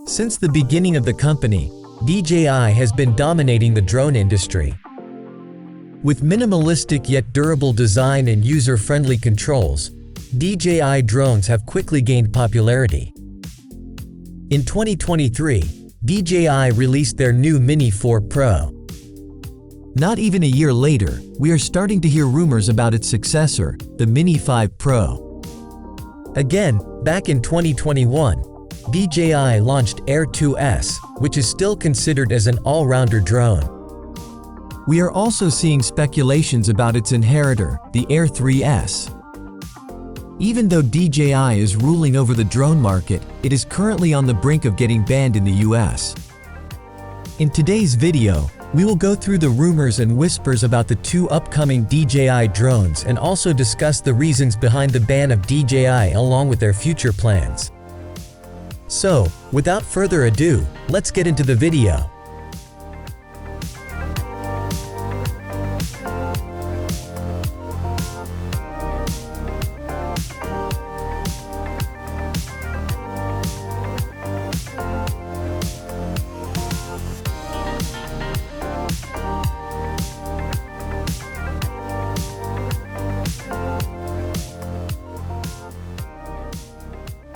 Since the beginning of the company, DJI has been dominating the drone industry. With minimalistic yet durable design and user-friendly controls, DJI drones have quickly gained popularity. In 2023, DJI released their new Mini 4 Pro. Not even a year later, we are starting to hear rumors about its successor, the Mini 5 Pro. Again, back in 2021, DJI launched Air 2S, which is still considered as an all-rounder drone. We are also seeing speculations about its inheritor, the Air 3S. Even though DJI is ruling over the drone market, it is currently on the brink of getting banned in the US. In today's video, we will go through the rumors and whispers about the two upcoming DJI drones and also discuss the reasons behind the ban of DJI along with their future plans. So, without further ado, let's get into the video.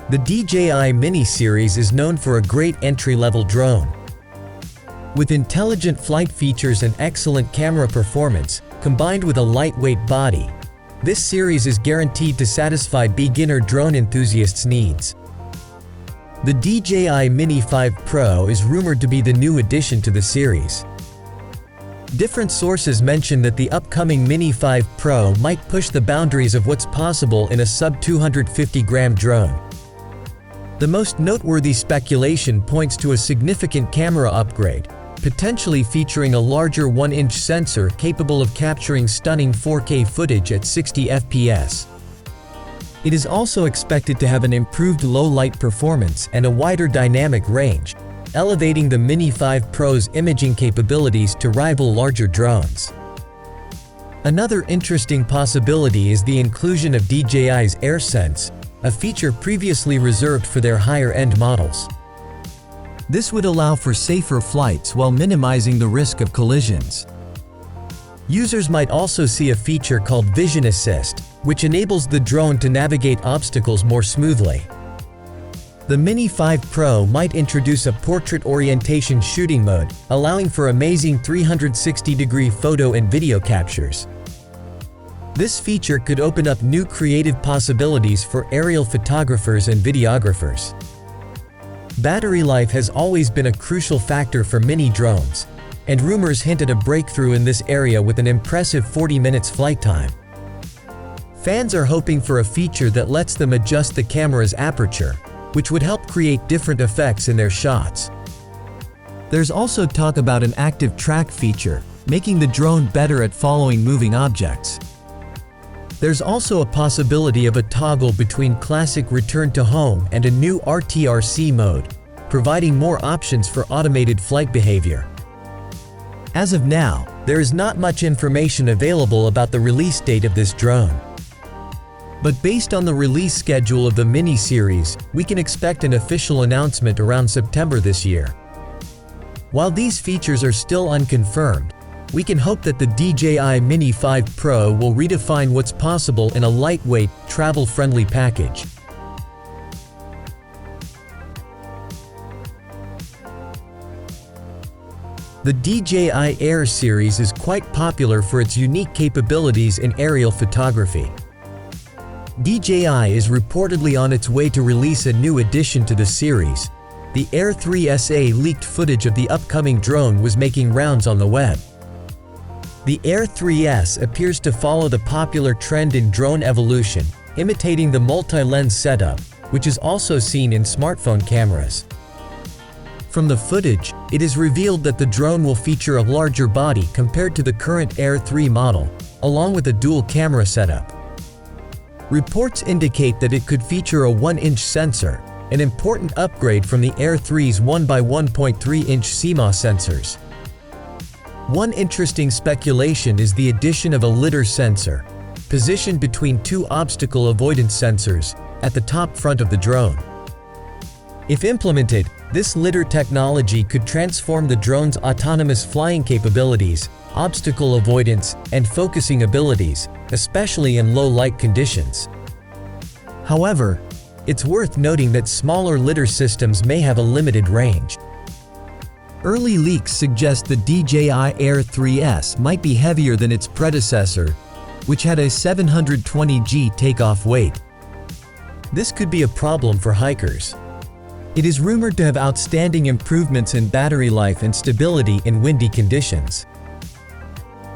The DJI Mini series is known for a great entry-level drone. With intelligent flight features and excellent camera performance, combined with a lightweight body, this series is guaranteed to satisfy beginner drone enthusiasts' needs. The DJI Mini 5 Pro is rumored to be the new addition to the series. Different sources mention that the upcoming Mini 5 Pro might push the boundaries of what's possible in a sub-250-gram drone. The most noteworthy speculation points to a significant camera upgrade, potentially featuring a larger 1-inch sensor capable of capturing stunning 4K footage at 60 FPS. It is also expected to have an improved low-light performance and a wider dynamic range, elevating the Mini 5 Pro's imaging capabilities to rival larger drones. Another interesting possibility is the inclusion of DJI's Air, a feature previously reserved for their higher-end models. This would allow for safer flights while minimizing the risk of collisions. Users might also see a feature called Vision Assist, which enables the drone to navigate obstacles more smoothly. The Mini 5 Pro might introduce a portrait orientation shooting mode, allowing for amazing 360-degree photo and video captures. This feature could open up new creative possibilities for aerial photographers and videographers. Battery life has always been a crucial factor for mini drones, and rumors hint at a breakthrough in this area with an impressive 40 minutes flight time. Fans are hoping for a feature that lets them adjust the camera's aperture, which would help create different effects in their shots. There's also talk about an active track feature, making the drone better at following moving objects. There's also a possibility of a toggle between classic return to home and a new RTRC mode, providing more options for automated flight behavior. As of now, there is not much information available about the release date of this drone. But based on the release schedule of the Mini series, we can expect an official announcement around September this year. While these features are still unconfirmed, we can hope that the DJI Mini 5 Pro will redefine what's possible in a lightweight, travel-friendly package. The DJI Air series is quite popular for its unique capabilities in aerial photography. DJI is reportedly on its way to release a new addition to the series. The Air 3SA leaked footage of the upcoming drone was making rounds on the web. The Air 3S appears to follow the popular trend in drone evolution, imitating the multi-lens setup, which is also seen in smartphone cameras. From the footage, it is revealed that the drone will feature a larger body compared to the current Air 3 model, along with a dual camera setup. Reports indicate that it could feature a 1-inch sensor, an important upgrade from the Air 3's 1x1.3-inch CMOS sensors. One interesting speculation is the addition of a lidar sensor, positioned between two obstacle avoidance sensors, at the top front of the drone. If implemented, this lidar technology could transform the drone's autonomous flying capabilities, obstacle avoidance, and focusing abilities, especially in low light conditions. However, it's worth noting that smaller lidar systems may have a limited range. Early leaks suggest the DJI Air 3S might be heavier than its predecessor, which had a 720 g takeoff weight. This could be a problem for hikers. It is rumored to have outstanding improvements in battery life and stability in windy conditions.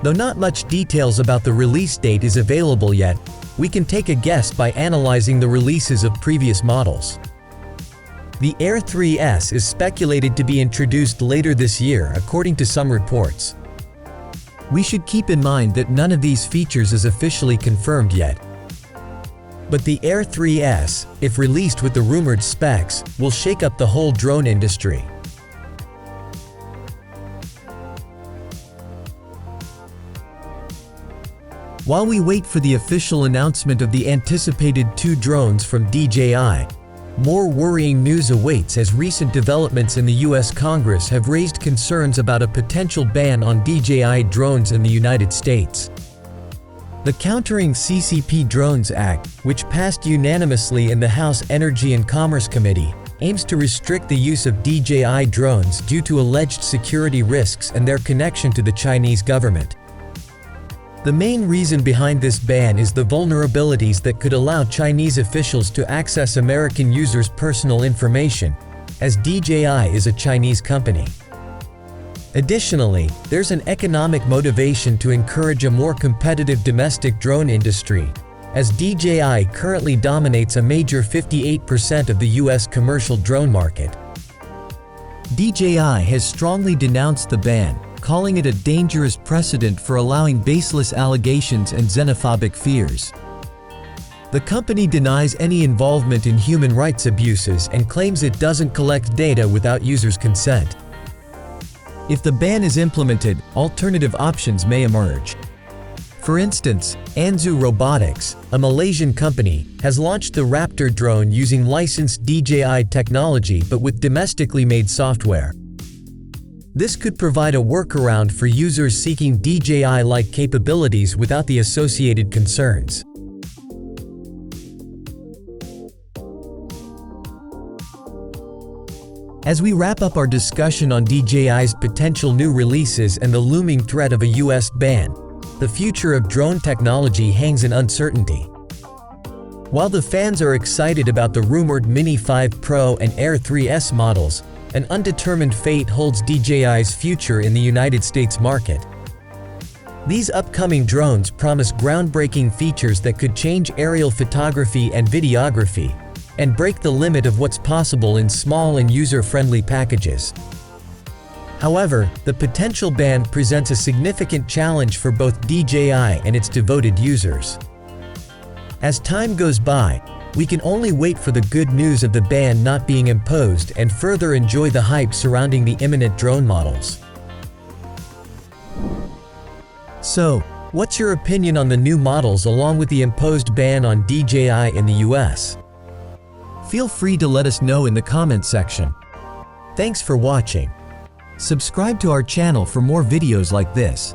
Though not much details about the release date is available yet, we can take a guess by analyzing the releases of previous models. The Air 3S is speculated to be introduced later this year according to some reports. We should keep in mind that none of these features is officially confirmed yet. But the Air 3S, if released with the rumored specs, will shake up the whole drone industry. While we wait for the official announcement of the anticipated 2 drones from DJI, more worrying news awaits as recent developments in the US Congress have raised concerns about a potential ban on DJI drones in the United States. The Countering CCP Drones Act, which passed unanimously in the House Energy and Commerce Committee, aims to restrict the use of DJI drones due to alleged security risks and their connection to the Chinese government. The main reason behind this ban is the vulnerabilities that could allow Chinese officials to access American users' personal information, as DJI is a Chinese company. Additionally, there's an economic motivation to encourage a more competitive domestic drone industry, as DJI currently dominates a major 58% of the US commercial drone market. DJI has strongly denounced the ban, calling it a dangerous precedent for allowing baseless allegations and xenophobic fears. The company denies any involvement in human rights abuses and claims it doesn't collect data without users' consent. If the ban is implemented, alternative options may emerge. For instance, Anzu Robotics, a Malaysian company, has launched the Raptor drone using licensed DJI technology but with domestically made software. This could provide a workaround for users seeking DJI-like capabilities without the associated concerns. As we wrap up our discussion on DJI's potential new releases and the looming threat of a US ban, the future of drone technology hangs in uncertainty. While the fans are excited about the rumored Mini 5 Pro and Air 3S models, an undetermined fate holds DJI's future in the United States market. These upcoming drones promise groundbreaking features that could change aerial photography and videography, and break the limit of what's possible in small and user-friendly packages. However, the potential ban presents a significant challenge for both DJI and its devoted users. As time goes by, we can only wait for the good news of the ban not being imposed and further enjoy the hype surrounding the imminent drone models. So, what's your opinion on the new models along with the imposed ban on DJI in the US? Feel free to let us know in the comment section. Thanks for watching. Subscribe to our channel for more videos like this.